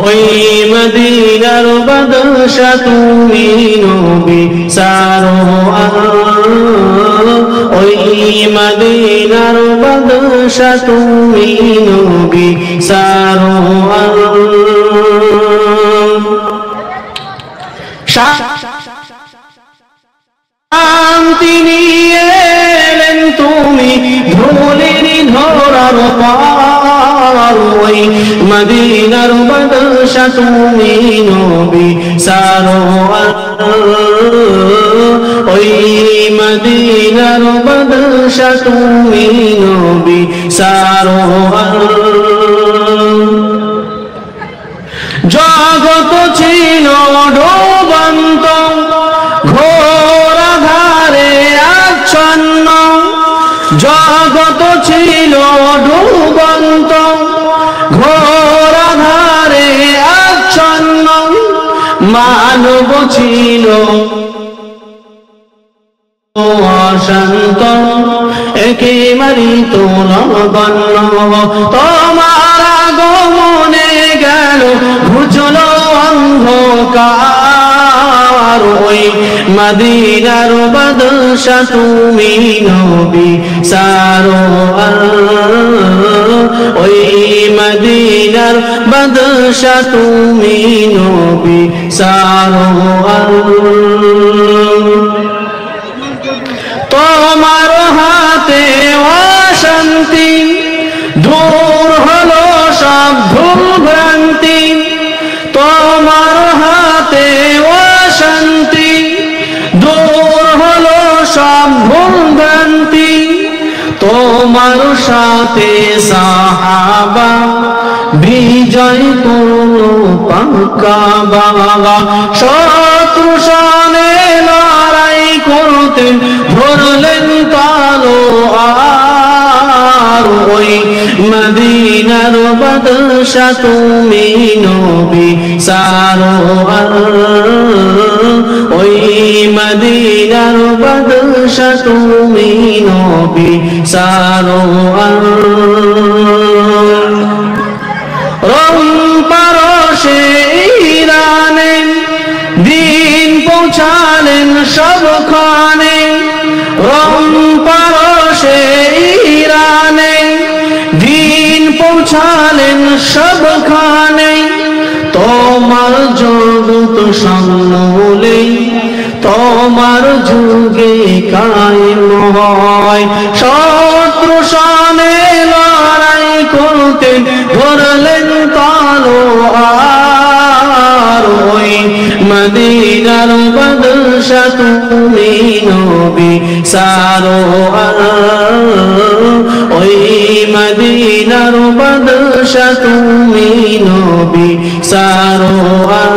ওই মদিনার বাদশা তুমি নবী সারোয়ার, ওই মদিনার বাদশা তুমি নবী সারোয়ার। শান্তি নিয়ে এলেন তুমি ধুলির ধরার পার, ওই মদিনার বাদশা তুমি নবী সারোয়ার, ওই মদিনার বাদশা তুমি নবী সারোয়ার। জগত ছিল ডোবান্ত ঘোর আধারে আচ্ছন্ন, জগত ছিল ডুবন্ত ঘোর আধারে আচ্ছন্ন, মানব ছিল অশান্ত একেবারে নগণ্য। তোমার আগমনে গেল ঘুচলো অন্ধকার, ওই মদিনার বাদশা তুমি নবী সারোয়ার, ওই মদিনার বাদশা তুমি নবী সারোয়ার। তোমার হাতে অশান্তি দূর হলো সব ভুল ভ্রান্তি, তোমার হাতে অশান্তি দূর হলো সব ভুল ভ্রান্তি। তোমার সাথে সাহাবা বিজয় করলো পাক্কা বাবা, শত্রু সামনে লড়াই করতেন ধরলেন তলোয়ার, ওই মদিনার বাদশা তুমি নবী সারোয়ার, ওই মদিনার বাদশা তুমি নবী সারোয়ার। রং পারশে ইরানে দিন পৌঁছালেন সবখানে, রং পারশে ইরানে দিন পৌঁছালেন সবখানে। তোমার জগৎ সমূলে তোমার যুগে কায়েম হয়, শত্রু সামনে লড়াই করতেন ধরলেন তলোয়ার, ওই মদিনার বাদশা তুমি নবী সারোয়ার, ওই মদিনার বাদশা তুমি নবী সারোয়ার।